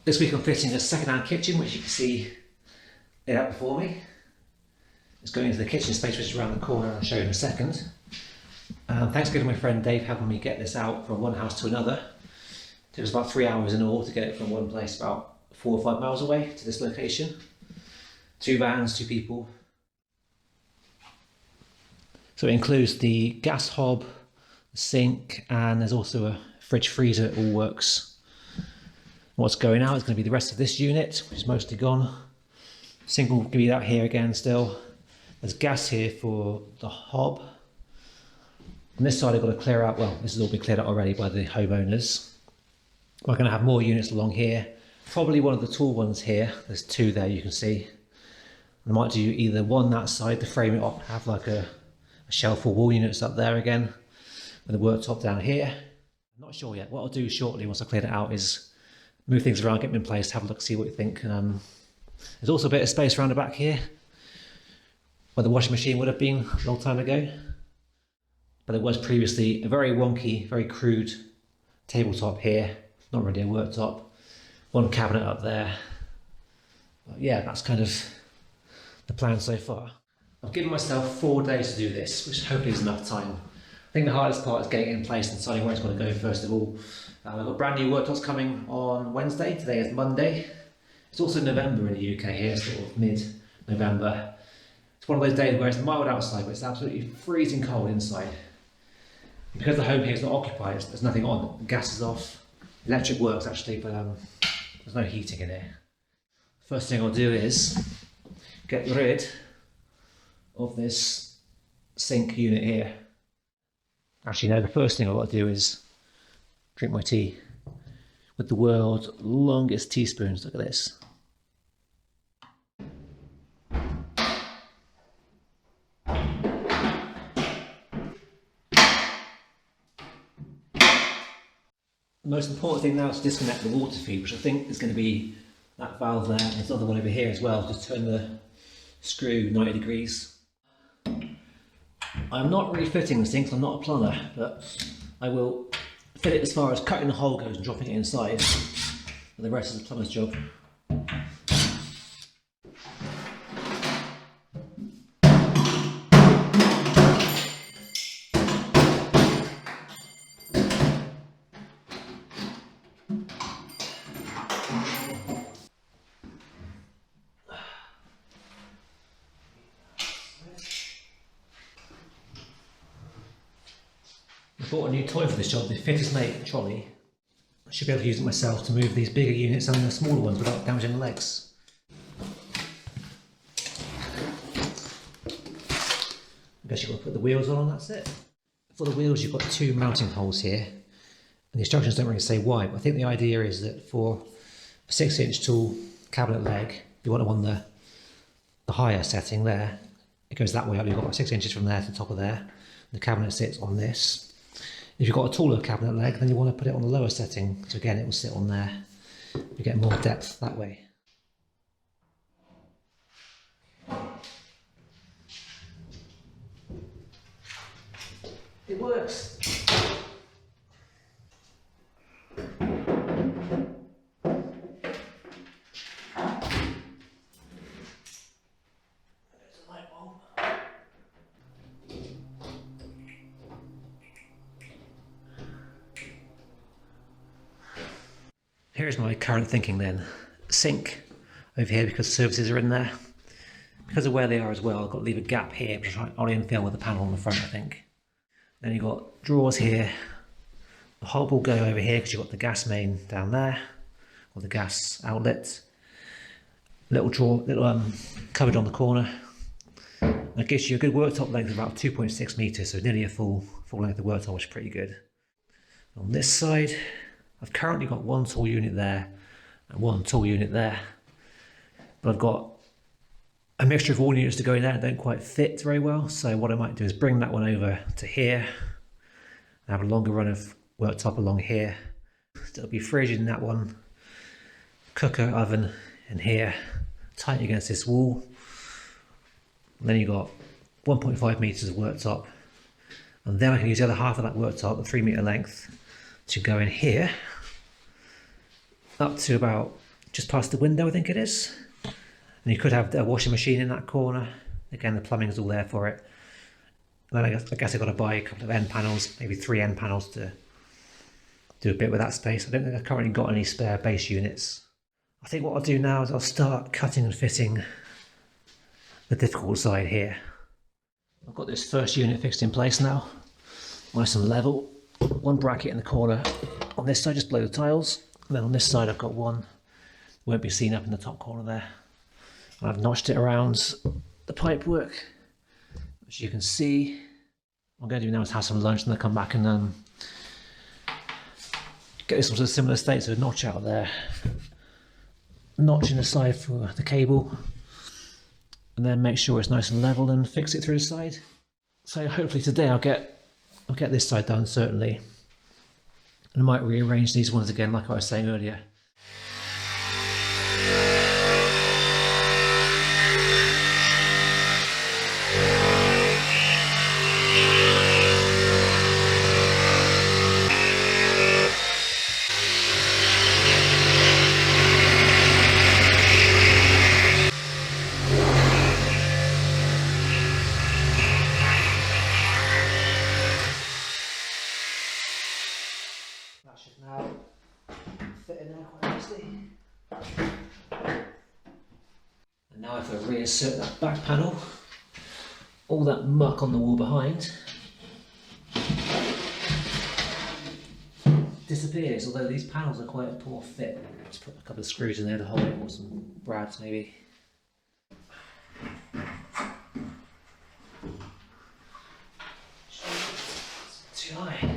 This week I'm fitting a second-hand kitchen, which you can see laid out before me. It's going into the kitchen space, which is around the corner, and I'll show you in a second. Thanks again to my friend Dave helping me get this out from one house to another. It took us about 3 hours in all to get it from one place about 4 or 5 miles away to this location. 2 vans, 2 people. So it includes the gas hob, the sink, and there's also a fridge freezer. It all works. What's going out is going to be the rest of this unit, which is mostly gone. Sink will be out here again still. There's gas here for the hob. On this side I've got to clear out, well, this has all been cleared out already by the homeowners. We're going to have more units along here. Probably one of the tall ones here. There's 2 there you can see. I might do either one that side to frame it up, have like a shelf or wall units up there again, with the worktop down here. I'm not sure yet. What I'll do shortly once I clear it out is move things around, get them in place, have a look, see what you think. There's also a bit of space around the back here where the washing machine would have been a long time ago. But there was previously a very wonky, very crude tabletop here. Not really a worktop. One cabinet up there. But yeah, that's kind of the plan so far. I've given myself 4 days to do this, which hopefully is enough time. I think the hardest part is getting it in place and deciding where it's going to go first of all. I've got brand new worktops coming on Wednesday. Today is Monday. It's also November in the UK here, sort of mid-November. It's one of those days where it's mild outside, but it's absolutely freezing cold inside. Because the home here is not occupied, there's nothing on. The gas is off. Electric works actually, but there's no heating in here. First thing I'll do is get rid of this sink unit here. Actually, no, the first thing I've got to do is drink my tea with the world's longest teaspoons. Look at this. The most important thing now is to disconnect the water feed, which I think is going to be that valve there, and there's another one over here as well. Just turn the screw 90 degrees. I'm not refitting the sink because I'm not a plumber, but I will fit it as far as cutting the hole goes and dropping it inside. And the rest is the plumber's job. I bought a new toy for this job, the Fitter's Mate trolley. I should be able to use it myself to move these bigger units and the smaller ones without damaging the legs. I guess you've got to put the wheels on and that's it. For the wheels you've got 2 mounting holes here, and the instructions don't really say why, but I think the idea is that for a 6-inch tall cabinet leg, you want them on the higher setting there. It goes that way up, you've got about 6 inches from there to the top of there. The cabinet sits on this. If you've got a taller cabinet leg, then you want to put it on the lower setting. So again, it will sit on there. You get more depth that way. It works. Here's my current thinking then. Sink over here because services are in there. Because of where they are as well, I've got to leave a gap here, which I'll infill with the panel on the front, I think. Then you've got drawers here. The hob will go over here because you've got the gas main down there, or the gas outlet. Little drawer, little cupboard on the corner. That gives you a good worktop length of about 2.6 meters, so nearly a full length of worktop, which is pretty good. On this side, I've currently got 1 tall unit there and 1 tall unit there, but I've got a mixture of all units to go in there that don't quite fit very well. So what I might do is bring that one over to here and have a longer run of worktop along here. There'll be fridge in that one, cooker, oven in here, tight against this wall. And then you've got 1.5 meters of worktop, and then I can use the other half of that worktop, the 3 meter length, to go in here up to about just past the window, I think it is. And you could have a washing machine in that corner. Again, the plumbing is all there for it. And then I guess I've got to buy a couple of end panels, maybe 3 end panels to do a bit with that space. I don't think I've currently got any spare base units. I think what I'll do now is I'll start cutting and fitting the difficult side here. I've got this first unit fixed in place now. Nice and level. One bracket in the corner on this side, just below the tiles. And then on this side I've got one, won't be seen up in the top corner there. And I've notched it around the pipework, as you can see. What I'm going to do now is have some lunch and then come back and get this into a similar state. So a notch out there, notch in the side for the cable, and then make sure it's nice and level and fix it through the side. So hopefully today I'll get this side done, certainly. And I might rearrange these ones again like I was saying earlier. That should now fit in there quite nicely. And now if I reinsert that back panel, all that muck on the wall behind disappears, although these panels are quite a poor fit. Just put a couple of screws in there to hold it, or some brads maybe. It's too high.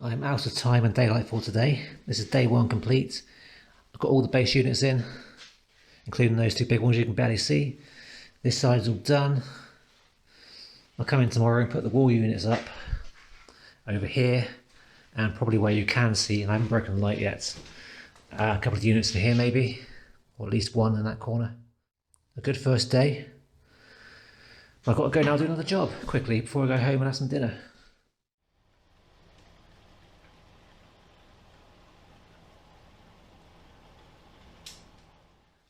I'm out of time and daylight for today. This is day 1 complete. I've got all the base units in, including those 2 big ones you can barely see. This side's all done. I'll come in tomorrow and put the wall units up over here, and probably where you can see, and I haven't broken the light yet, a couple of units in here maybe, or at least one in that corner. A good first day. I've got to go now do another job quickly before I go home and have some dinner.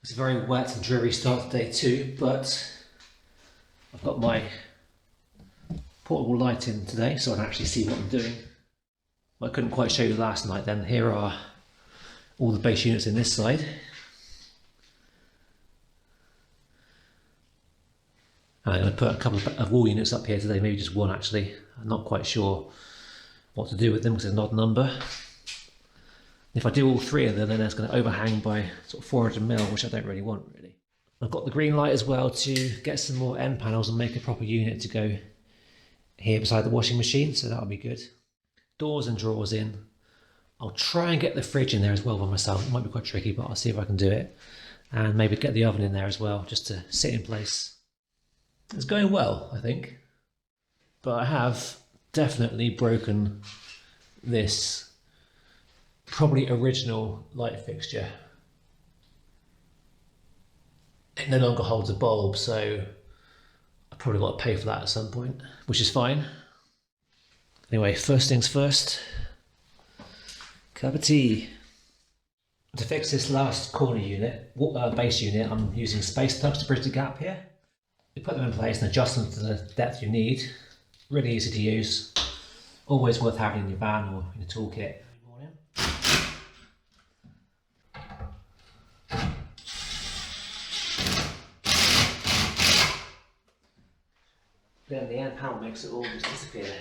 It's a very wet and dreary start to day 2, but I've got my portable light in today so I can actually see what I'm doing. Well, I couldn't quite show you last night then. Here are all the base units in this side. I'm going to put a couple of wall units up here today, maybe just one actually. I'm not quite sure what to do with them because it's an odd number. If I do all 3 of them, then that's going to overhang by sort of 400mm, which I don't really want, really. I've got the green light as well to get some more end panels and make a proper unit to go here beside the washing machine, so that'll be good. Doors and drawers in. I'll try and get the fridge in there as well by myself. It might be quite tricky, but I'll see if I can do it. And maybe get the oven in there as well, just to sit in place. It's going well, I think. But I have definitely broken this probably original light fixture. It no longer holds a bulb, so I've probably got to pay for that at some point, which is fine. Anyway, first things first, cup of tea. To fix this last corner unit, base unit, I'm using space plugs to bridge the gap here. You put them in place and adjust them to the depth you need. Really easy to use. Always worth having in your van or in a toolkit. Then the end panel makes it all just disappear.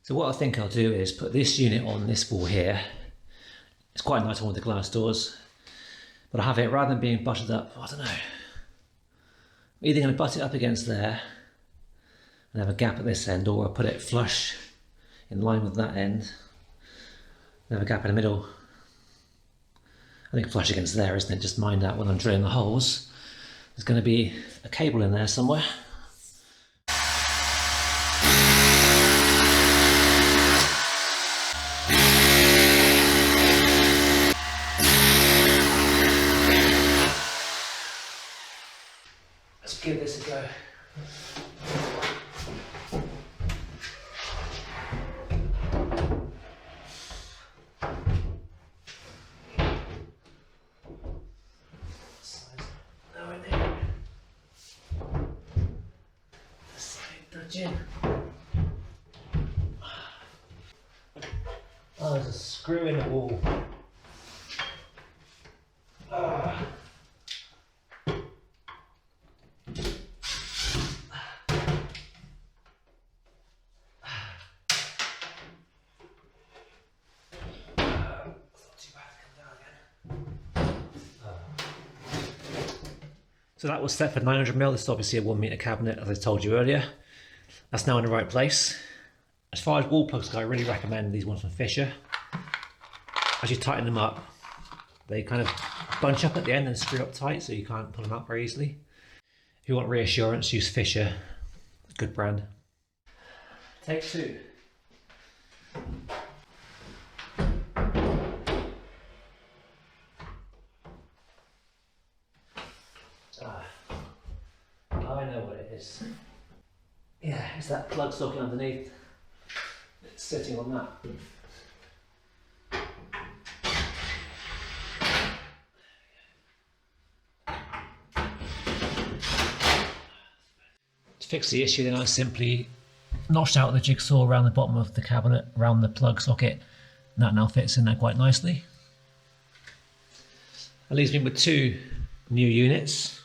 So what I think I'll do is put this unit on this wall here. It's quite a nice one with the glass doors, but I'll have it, rather than being butted up, I don't know, I'm either going to butt it up against there and have a gap at this end, or I'll put it flush in line with that end and have a gap in the middle. I think flush against there, isn't it? Just mind that when I'm drilling the holes, there's going to be a cable in there somewhere. Let's give this a go. Oh, there's a screw in the wall. So that was set for 900mm. This is obviously a 1 meter cabinet, as I told you earlier. That's now in the right place. As far as wall plugs go, I really recommend these ones from Fischer. As you tighten them up, they kind of bunch up at the end and screw up tight, so you can't pull them up very easily. If you want reassurance, use Fischer. Good brand. Take two. I know what it is. Yeah, it's that plug socket underneath. It's sitting on that. To fix the issue, then I simply notched out the jigsaw around the bottom of the cabinet, around the plug socket, and that now fits in there quite nicely. That leaves me with two new units.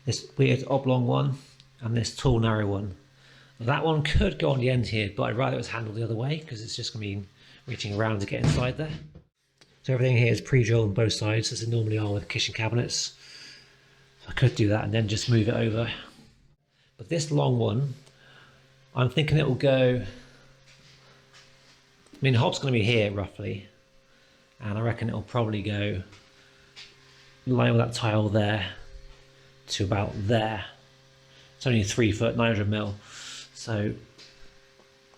This weird oblong one and this tall narrow one. That one could go on the end here, but I'd rather it was handled the other way because it's just going to be reaching around to get inside there. So everything here is pre-drilled on both sides, as they normally are with kitchen cabinets. So I could do that and then just move it over. But this long one, I'm thinking it will go, I mean the hob's going to be here roughly, and I reckon it'll probably go in line with that tile there to about there. It's only 3 foot, 900mm. So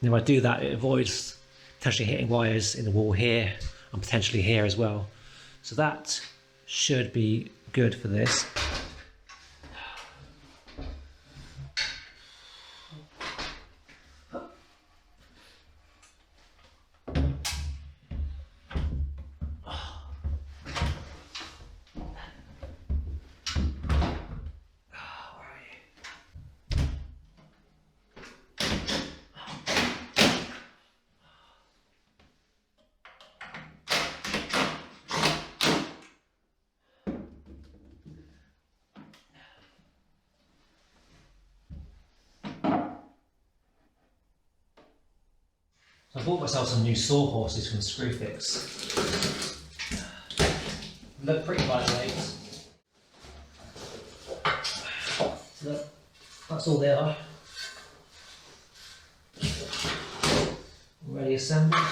if I do that, it avoids potentially hitting wires in the wall here and potentially here as well. So that should be good for this. I bought myself some new Sawhorses from Screwfix. Look pretty lightweight. So that's all they are. Ready assembled.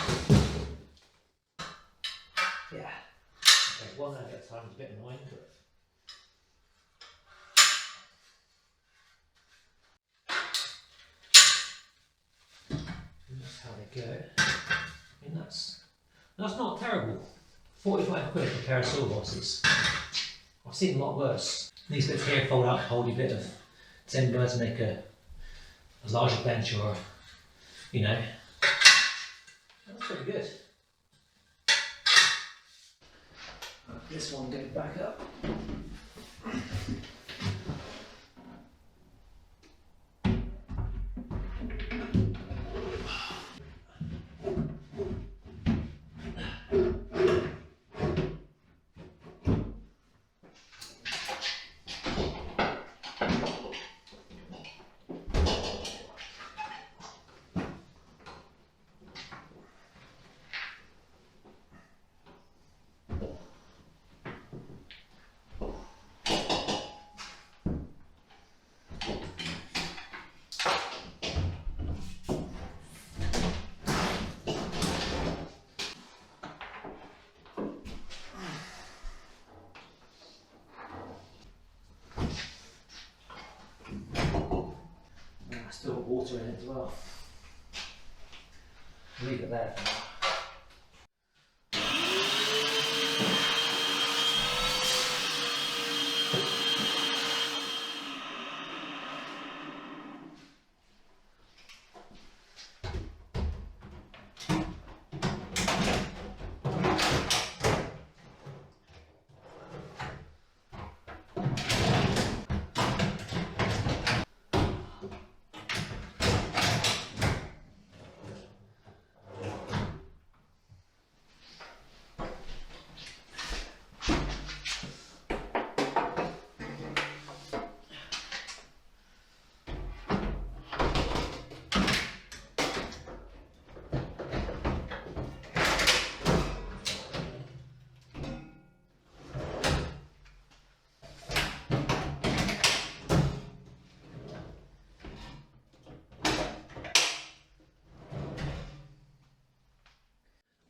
Yeah. There's one that gets time, it's a bit annoying, but that's how they go. I mean that's not terrible. 45 quid for a pair of Sawhorses. I've seen a lot worse. These bits here fold out to hold a bit of timber to make a larger bench, or you know. That's pretty good. This one goes back up. Still got water in it as well. Leave it there for now.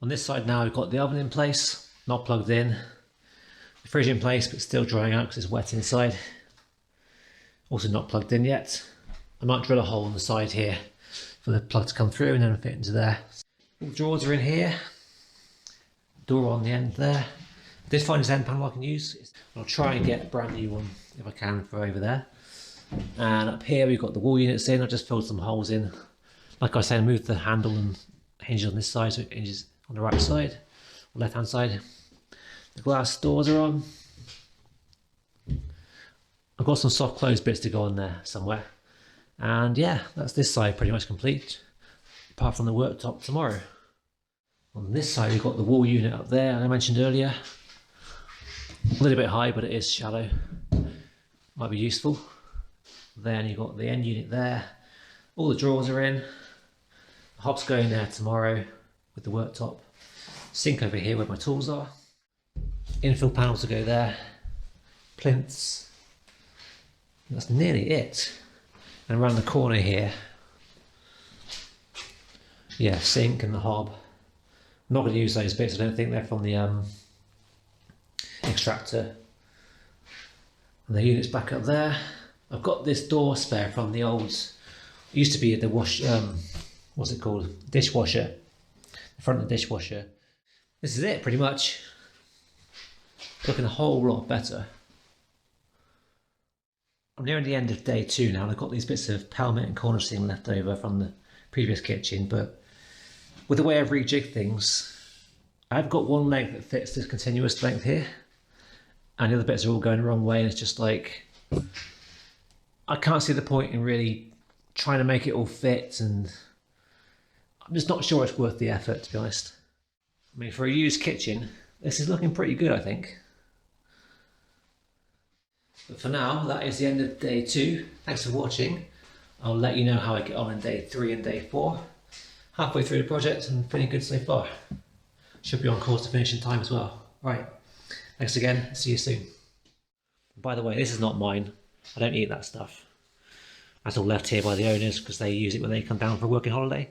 On this side now, we've got the oven in place, not plugged in. The fridge in place, but still drying out because it's wet inside. Also not plugged in yet. I might drill a hole on the side here for the plug to come through and then fit into there. All the drawers are in here. Door on the end there. I did find this end panel I can use. I'll try and get a brand new one if I can for over there. And up here we've got the wall units in. I just filled some holes in. Like I said, I moved the handle and hinges on this side so it hinges on the right side, or left hand side. The glass doors are on. I've got some soft close bits to go on there somewhere. And yeah, that's this side pretty much complete, apart from the worktop tomorrow. On this side we've got the wall unit up there, I mentioned earlier. A little bit high, but it is shallow. Might be useful. Then you've got the end unit there. All the drawers are in. The hob's going there tomorrow with the worktop. Sink over here where my tools are. Infill panels to go there. Plinths. That's nearly it. And around the corner here, yeah, sink and the hob. I'm not going to use those bits, I don't think they're from the extractor. And the unit's back up there. I've got this door spare from the old, it used to be the what's it called? Dishwasher. The front of the dishwasher. This is it pretty much. Looking a whole lot better. I'm nearing the end of day 2 now, and I've got these bits of pelmet and cornicing left over from the previous kitchen, but with the way I've rejigged things, I've got one leg that fits this continuous length here, and the other bits are all going the wrong way, and it's just like, I can't see the point in really trying to make it all fit, and I'm just not sure it's worth the effort, to be honest. I mean, for a used kitchen, this is looking pretty good, I think. But for now, that is the end of day 2. Thanks for watching. I'll let you know how I get on in day 3 and day 4. Halfway through the project and feeling good so far. Should be on course to finish in time as well. Right, thanks again, see you soon. By the way, this is not mine. I don't eat that stuff. That's all left here by the owners because they use it when they come down for a working holiday.